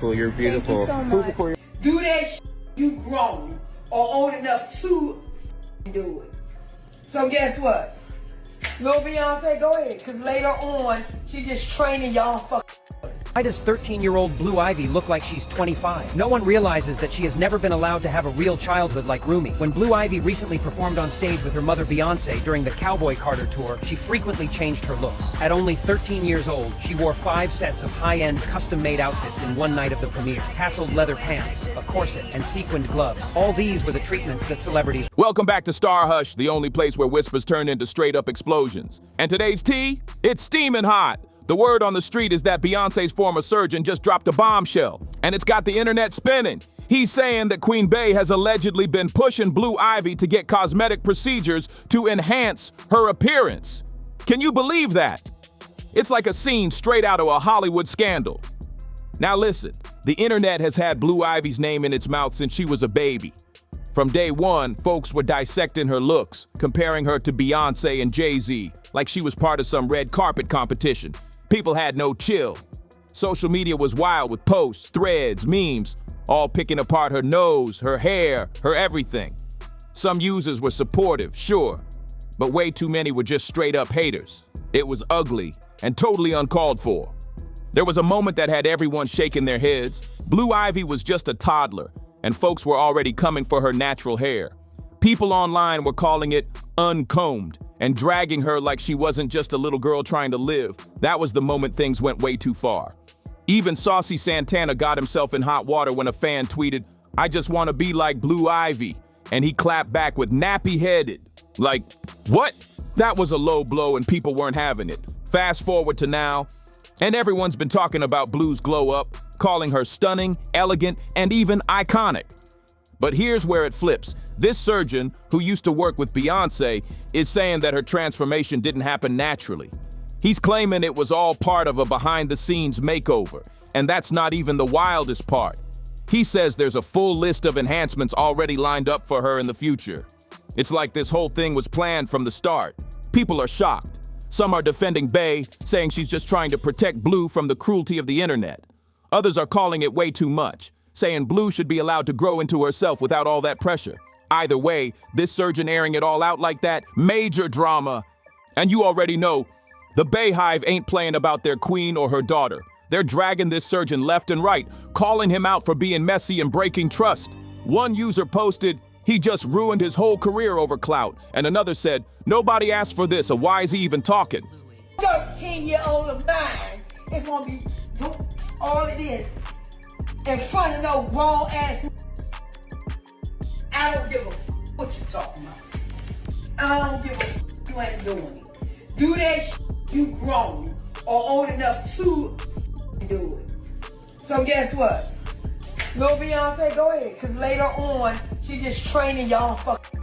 beautiful. You're beautiful. Thank you so much. Do that shit you grown or old enough to do it. So guess what? Little Beyonce, go ahead, because later on, she just training y'all fucking. Why does 13-year-old Blue Ivy look like she's 25? No one realizes that she has never been allowed to have a real childhood like Rumi. When Blue Ivy recently performed on stage with her mother Beyonce during the Cowboy Carter tour, she frequently changed her looks. At only 13 years old, she wore 5 sets of high-end, custom-made outfits in one night of the premiere. Tasseled leather pants, a corset, and sequined gloves. All these were the treatments that celebrities... Welcome back to StarHush, the only place where whispers turn into straight-up explosions. And today's tea? It's steaming hot. The word on the street is that Beyonce's former surgeon just dropped a bombshell, and it's got the internet spinning. He's saying that Queen Bey has allegedly been pushing Blue Ivy to get cosmetic procedures to enhance her appearance. Can you believe that? It's like a scene straight out of a Hollywood scandal. Now listen, the internet has had Blue Ivy's name in its mouth since she was a baby. From day one, folks were dissecting her looks, comparing her to Beyonce and Jay-Z, like she was part of some red carpet competition. People had no chill. Social media was wild with posts, threads, memes, all picking apart her nose, her hair, her everything. Some users were supportive, sure, but way too many were just straight up haters. It was ugly and totally uncalled for. There was a moment that had everyone shaking their heads. Blue Ivy was just a toddler, and folks were already coming for her natural hair. People online were calling it uncombed and dragging her like she wasn't just a little girl trying to live. That was the moment things went way too far. Even Saucy Santana got himself in hot water when a fan tweeted, "I just want to be like Blue Ivy," and he clapped back with nappy-headed. Like, what? That was a low blow and people weren't having it. Fast forward to now, and everyone's been talking about Blue's glow up, calling her stunning, elegant, and even iconic. But here's where it flips. This surgeon, who used to work with Beyonce, is saying that her transformation didn't happen naturally. He's claiming it was all part of a behind-the-scenes makeover, and that's not even the wildest part. He says there's a full list of enhancements already lined up for her in the future. It's like this whole thing was planned from the start. People are shocked. Some are defending Bey, saying she's just trying to protect Blue from the cruelty of the internet. Others are calling it way too much, saying Blue should be allowed to grow into herself without all that pressure. Either way, this surgeon airing it all out like that, major drama. And you already know, the Bayhive ain't playing about their queen or her daughter. They're dragging this surgeon left and right, calling him out for being messy and breaking trust. One user posted, "He just ruined his whole career over clout," and another said, "Nobody asked for this, so why is he even talking?" 13-year-old of mine is gonna be doing all of this in front of no grown ass. I don't give a what you talking about. I don't give a you ain't doing it. Do that you grown or old enough to do it. So guess what? Little Beyonce, go ahead, because later on, she just training y'all fucking.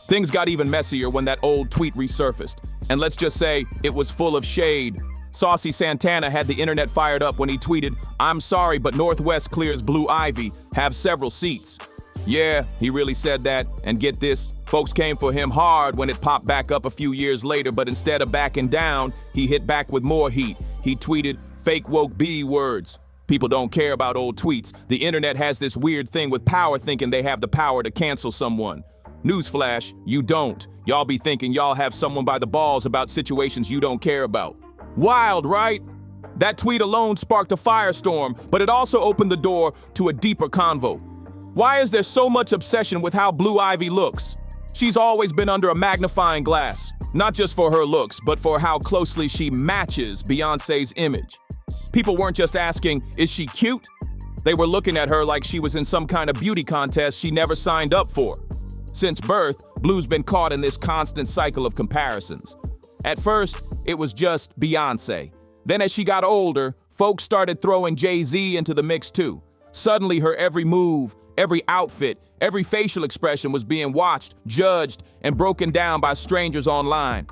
Things got even messier when that old tweet resurfaced. And let's just say, it was full of shade. Saucy Santana had the internet fired up when he tweeted, "I'm sorry, but Northwest clears Blue Ivy, have several seats." Yeah, he really said that, and get this, folks came for him hard when it popped back up a few years later, but instead of backing down, he hit back with more heat. He tweeted, "Fake woke B words." People don't care about old tweets. The internet has this weird thing with power thinking they have the power to cancel someone. Newsflash, you don't. Y'all be thinking y'all have someone by the balls about situations you don't care about. Wild, right? That tweet alone sparked a firestorm, but it also opened the door to a deeper convo. Why is there so much obsession with how Blue Ivy looks? She's always been under a magnifying glass, not just for her looks, but for how closely she matches Beyonce's image. People weren't just asking, is she cute? They were looking at her like she was in some kind of beauty contest she never signed up for. Since birth, Blue's been caught in this constant cycle of comparisons. At first, it was just Beyonce. Then as she got older, folks started throwing Jay-Z into the mix too. Suddenly her every move, every outfit, every facial expression was being watched, judged, and broken down by strangers online.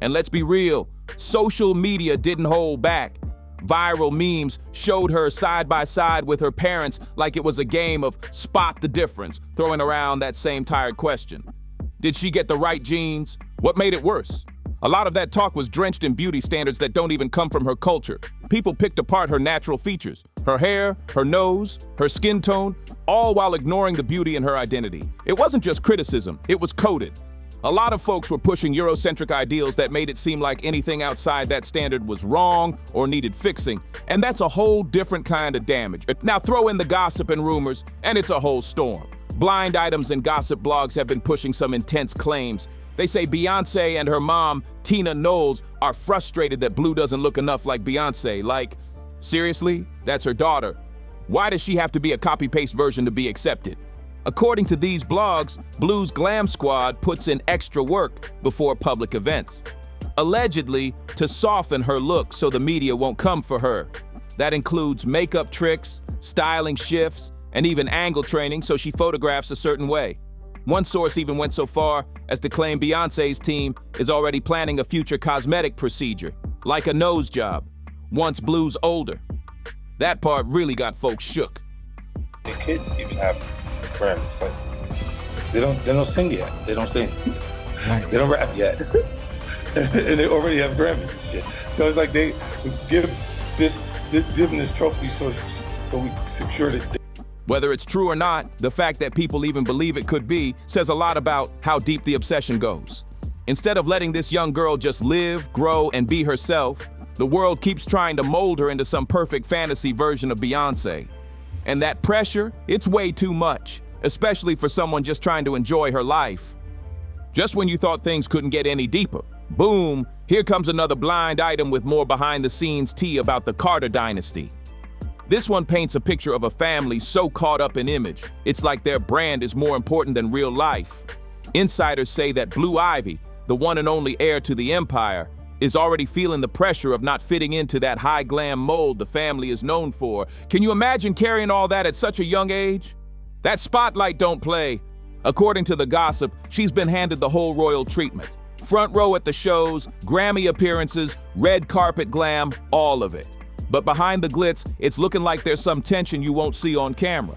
And let's be real, social media didn't hold back. Viral memes showed her side by side with her parents like it was a game of spot the difference, throwing around that same tired question. Did she get the right genes? What made it worse? A lot of that talk was drenched in beauty standards that don't even come from her culture. People picked apart her natural features, her hair, her nose, her skin tone, all while ignoring the beauty in her identity. It wasn't just criticism, it was coded. A lot of folks were pushing Eurocentric ideals that made it seem like anything outside that standard was wrong or needed fixing, and that's a whole different kind of damage. Now throw in the gossip and rumors, and it's a whole storm. Blind items and gossip blogs have been pushing some intense claims. They say Beyonce and her mom, Tina Knowles, are frustrated that Blue doesn't look enough like Beyonce. Like, seriously? That's her daughter. Why does she have to be a copy-paste version to be accepted? According to these blogs, Blue's glam squad puts in extra work before public events, allegedly to soften her look so the media won't come for her. That includes makeup tricks, styling shifts, and even angle training so she photographs a certain way. One source even went so far as to claim Beyonce's team is already planning a future cosmetic procedure, like a nose job, once Blue's older. That part really got folks shook. The kids even have Grammys. Like they don't sing yet. They don't sing. They don't rap yet. And they already have Grammys and shit. So it's like they give them this trophy so we secure this. Whether it's true or not, the fact that people even believe it could be says a lot about how deep the obsession goes. Instead of letting this young girl just live, grow, and be herself, the world keeps trying to mold her into some perfect fantasy version of Beyonce. And that pressure, it's way too much, especially for someone just trying to enjoy her life. Just when you thought things couldn't get any deeper, boom, here comes another blind item with more behind-the-scenes tea about the Carter dynasty. This one paints a picture of a family so caught up in image, it's like their brand is more important than real life. Insiders say that Blue Ivy, the one and only heir to the empire, is already feeling the pressure of not fitting into that high glam mold the family is known for. Can you imagine carrying all that at such a young age? That spotlight don't play. According to the gossip, she's been handed the whole royal treatment. Front row at the shows, Grammy appearances, red carpet glam, all of it. But behind the glitz, it's looking like there's some tension you won't see on camera.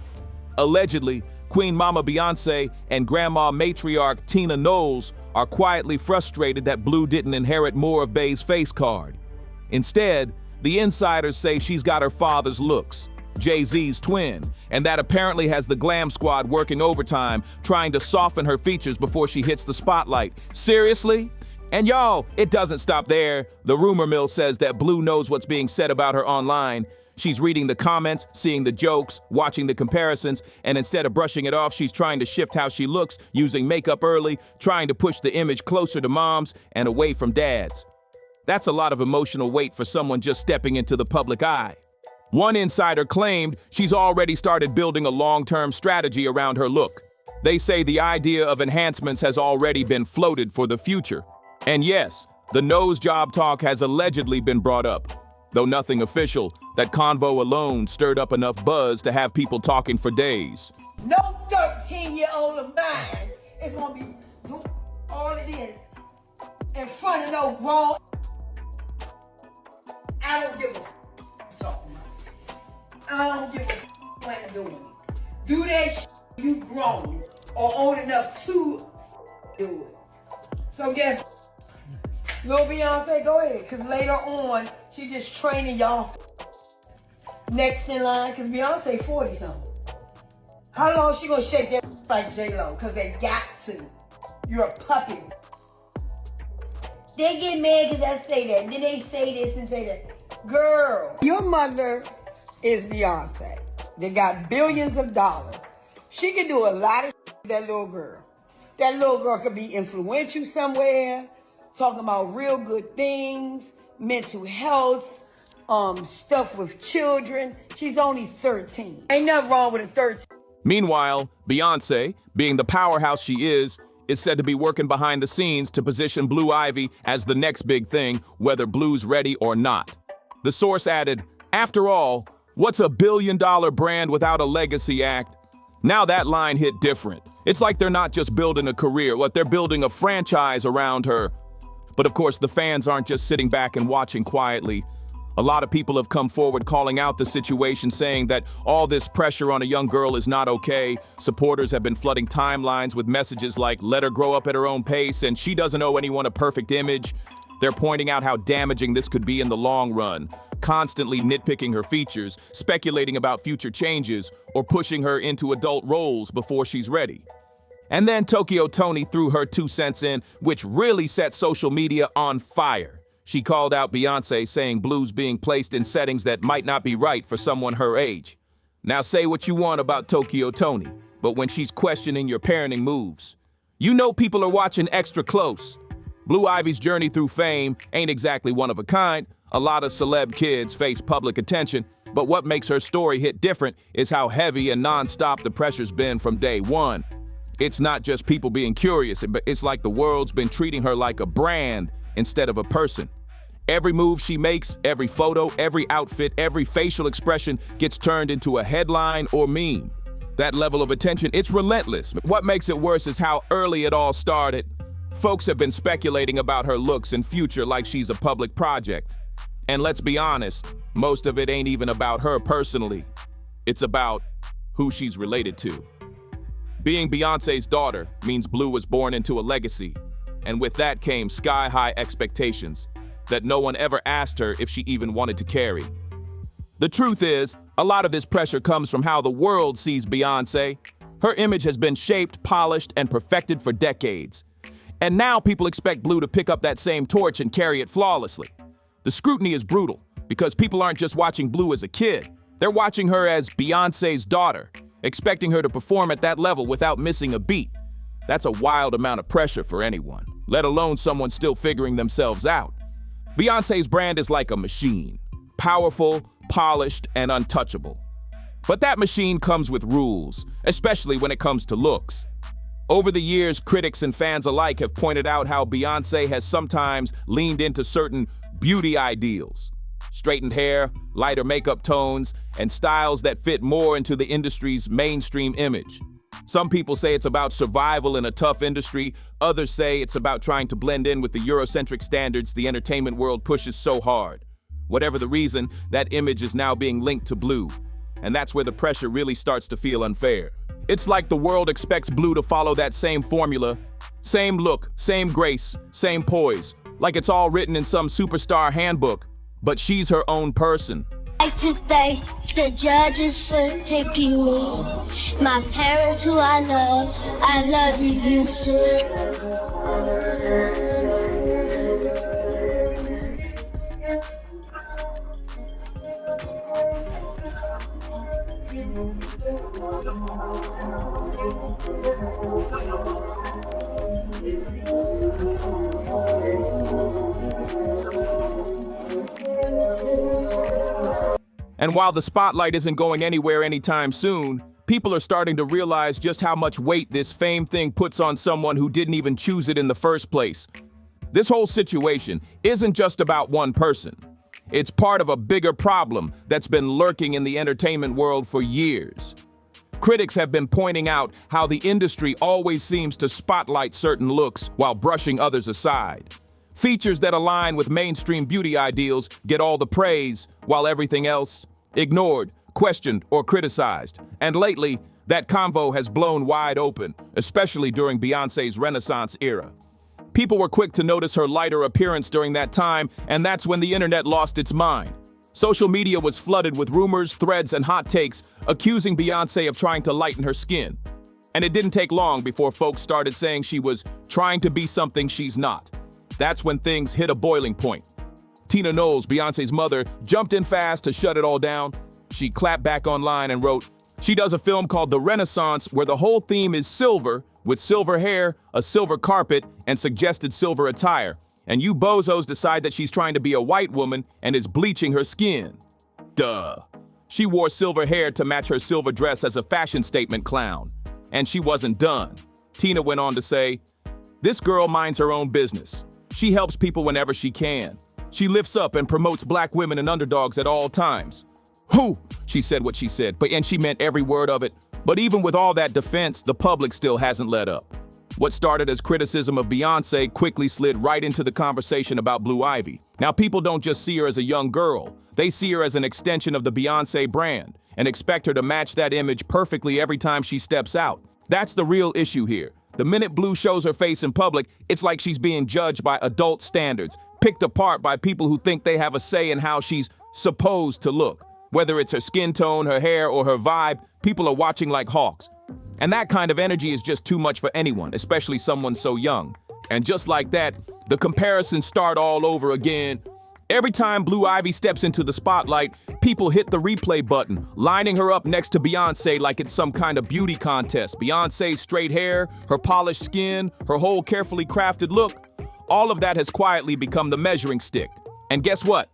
Allegedly, Queen Mama Beyonce and Grandma Matriarch Tina Knowles are quietly frustrated that Blue didn't inherit more of Bey's face card. Instead, the insiders say she's got her father's looks, Jay-Z's twin, and that apparently has the glam squad working overtime trying to soften her features before she hits the spotlight. Seriously? And y'all, it doesn't stop there. The rumor mill says that Blue knows what's being said about her online. She's reading the comments, seeing the jokes, watching the comparisons, and instead of brushing it off, she's trying to shift how she looks, using makeup early, trying to push the image closer to moms and away from dads. That's a lot of emotional weight for someone just stepping into the public eye. One insider claimed she's already started building a long-term strategy around her look. They say the idea of enhancements has already been floated for the future. And yes, the nose job talk has allegedly been brought up. Though nothing official, that convo alone stirred up enough buzz to have people talking for days. No 13-year-old of mine is gonna be doing all of this in front of no grown. I don't give a talking about. I don't give a what I'm doing. Do that you grown or old enough to do it. So guess little Beyonce, go ahead, because later on, she just training y'all next in line, because Beyonce 40-something. How long she gonna shake that like J-Lo? Because they got to. You're a puppy. They get mad because I say that. Then they say this and say that. Girl, your mother is Beyonce. They got billions of dollars. She can do a lot of with that little girl. That little girl could be influential somewhere, talking about real good things, mental health, stuff with children. She's only 13. Ain't nothing wrong with a 13. Meanwhile, Beyonce, being the powerhouse she is said to be working behind the scenes to position Blue Ivy as the next big thing, whether Blue's ready or not. The source added, after all, what's a billion-dollar brand without a legacy act? Now that line hit different. It's like they're not just building a career, they're building a franchise around her. But of course, the fans aren't just sitting back and watching quietly. A lot of people have come forward calling out the situation, saying that all this pressure on a young girl is not okay. Supporters have been flooding timelines with messages like, let her grow up at her own pace and she doesn't owe anyone a perfect image. They're pointing out how damaging this could be in the long run, constantly nitpicking her features, speculating about future changes, or pushing her into adult roles before she's ready. And then Tokyo Toni threw her 2 cents in, which really set social media on fire. She called out Beyonce, saying Blue's being placed in settings that might not be right for someone her age. Now say what you want about Tokyo Toni, but when she's questioning your parenting moves, you know people are watching extra close. Blue Ivy's journey through fame ain't exactly one of a kind. A lot of celeb kids face public attention, but what makes her story hit different is how heavy and non-stop the pressure's been from day one. It's not just people being curious, but it's like the world's been treating her like a brand instead of a person. Every move she makes, every photo, every outfit, every facial expression gets turned into a headline or meme. That level of attention, it's relentless. What makes it worse is how early it all started. Folks have been speculating about her looks and future like she's a public project. And let's be honest, most of it ain't even about her personally. It's about who she's related to. Being Beyonce's daughter means Blue was born into a legacy. And with that came sky-high expectations that no one ever asked her if she even wanted to carry. The truth is, a lot of this pressure comes from how the world sees Beyonce. Her image has been shaped, polished, and perfected for decades. And now people expect Blue to pick up that same torch and carry it flawlessly. The scrutiny is brutal because people aren't just watching Blue as a kid. They're watching her as Beyonce's daughter, expecting her to perform at that level without missing a beat. That's a wild amount of pressure for anyone, let alone someone still figuring themselves out. Beyonce's brand is like a machine, powerful, polished, and untouchable. But that machine comes with rules, especially when it comes to looks. Over the years, critics and fans alike have pointed out how Beyonce has sometimes leaned into certain beauty ideals. Straightened hair, lighter makeup tones, and styles that fit more into the industry's mainstream image. Some people say it's about survival in a tough industry. Others say it's about trying to blend in with the Eurocentric standards the entertainment world pushes so hard. Whatever the reason, that image is now being linked to Blue. And that's where the pressure really starts to feel unfair. It's like the world expects Blue to follow that same formula. Same look, same grace, same poise. Like it's all written in some superstar handbook. But she's her own person. I'd like to thank the judges for picking me. My parents who I love you, sir. And while the spotlight isn't going anywhere anytime soon, people are starting to realize just how much weight this fame thing puts on someone who didn't even choose it in the first place. This whole situation isn't just about one person. It's part of a bigger problem that's been lurking in the entertainment world for years. Critics have been pointing out how the industry always seems to spotlight certain looks while brushing others aside. Features that align with mainstream beauty ideals get all the praise, while everything else ignored, questioned, or criticized. And lately, that convo has blown wide open, especially during Beyonce's Renaissance era. People were quick to notice her lighter appearance during that time, and that's when the internet lost its mind. Social media was flooded with rumors, threads, and hot takes accusing Beyonce of trying to lighten her skin. And it didn't take long before folks started saying she was trying to be something she's not. That's when things hit a boiling point. Tina Knowles, Beyonce's mother, jumped in fast to shut it all down. She clapped back online and wrote, she does a film called The Renaissance where the whole theme is silver, with silver hair, a silver carpet, and suggested silver attire. And you bozos decide that she's trying to be a white woman and is bleaching her skin. Duh. She wore silver hair to match her silver dress as a fashion statement clown. And she wasn't done. Tina went on to say, this girl minds her own business. She helps people whenever she can. She lifts up and promotes black women and underdogs at all times. Whew, she said what she said, and she meant every word of it. But even with all that defense, the public still hasn't let up. What started as criticism of Beyonce quickly slid right into the conversation about Blue Ivy. Now people don't just see her as a young girl. They see her as an extension of the Beyonce brand and expect her to match that image perfectly every time she steps out. That's the real issue here. The minute Blue shows her face in public, it's like she's being judged by adult standards, picked apart by people who think they have a say in how she's supposed to look. Whether it's her skin tone, her hair, or her vibe, people are watching like hawks. And that kind of energy is just too much for anyone, especially someone so young. And just like that, the comparisons start all over again. Every time Blue Ivy steps into the spotlight, people hit the replay button, lining her up next to Beyonce like it's some kind of beauty contest. Beyonce's straight hair, her polished skin, her whole carefully crafted look, all of that has quietly become the measuring stick. And guess what?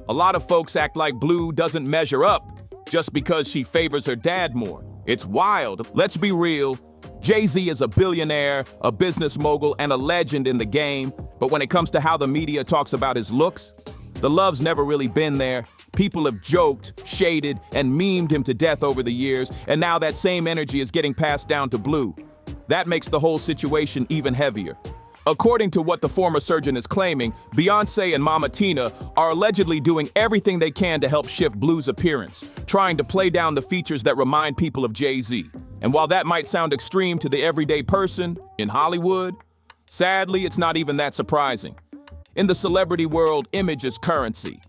A lot of folks act like Blue doesn't measure up just because she favors her dad more. It's wild. Let's be real. Jay-Z is a billionaire, a business mogul, and a legend in the game. But when it comes to how the media talks about his looks, the love's never really been there. People have joked, shaded, and memed him to death over the years, and now that same energy is getting passed down to Blue. That makes the whole situation even heavier. According to what the former surgeon is claiming, Beyonce and Mama Tina are allegedly doing everything they can to help shift Blue's appearance, trying to play down the features that remind people of Jay-Z. And while that might sound extreme to the everyday person in Hollywood, sadly, it's not even that surprising. In the celebrity world, image is currency.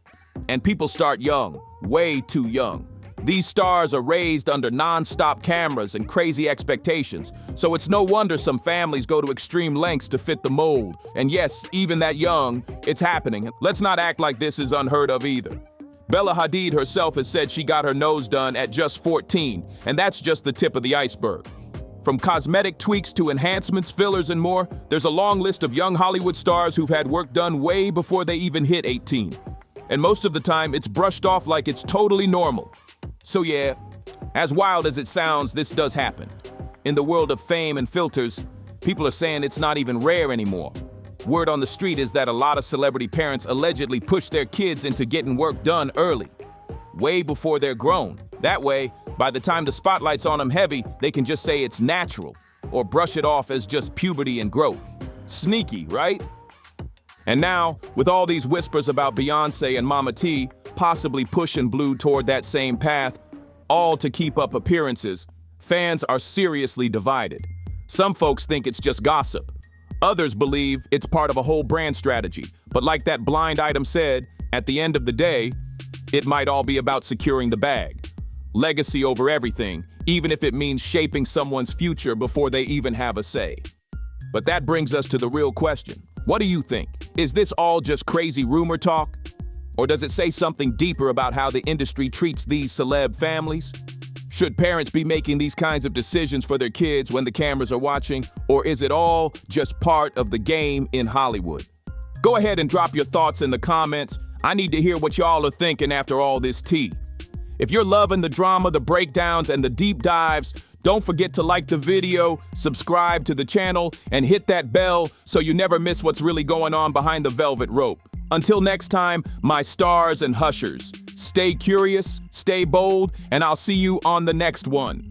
And people start young, way too young. These stars are raised under non-stop cameras and crazy expectations, so it's no wonder some families go to extreme lengths to fit the mold. And yes, even that young, it's happening. Let's not act like this is unheard of either. Bella Hadid herself has said she got her nose done at just 14, and that's just the tip of the iceberg. From cosmetic tweaks to enhancements, fillers, and more, there's a long list of young Hollywood stars who've had work done way before they even hit 18. And most of the time, it's brushed off like it's totally normal. So yeah, as wild as it sounds, this does happen. In the world of fame and filters, people are saying it's not even rare anymore. Word on the street is that a lot of celebrity parents allegedly push their kids into getting work done early, way before they're grown. That way, by the time the spotlight's on them heavy, they can just say it's natural, or brush it off as just puberty and growth. Sneaky, right? And now, with all these whispers about Beyonce and Mama T possibly pushing Blue toward that same path, all to keep up appearances, fans are seriously divided. Some folks think it's just gossip. Others believe it's part of a whole brand strategy. But like that blind item said, at the end of the day, it might all be about securing the bag. Legacy over everything, even if it means shaping someone's future before they even have a say. But that brings us to the real question. What do you think? Is this all just crazy rumor talk? Or does it say something deeper about how the industry treats these celeb families? Should parents be making these kinds of decisions for their kids when the cameras are watching? Or is it all just part of the game in Hollywood? Go ahead and drop your thoughts in the comments. I need to hear what y'all are thinking after all this tea. If you're loving the drama, the breakdowns, and the deep dives, don't forget to like the video, subscribe to the channel, and hit that bell so you never miss what's really going on behind the velvet rope. Until next time, my stars and hushers, stay curious, stay bold, and I'll see you on the next one.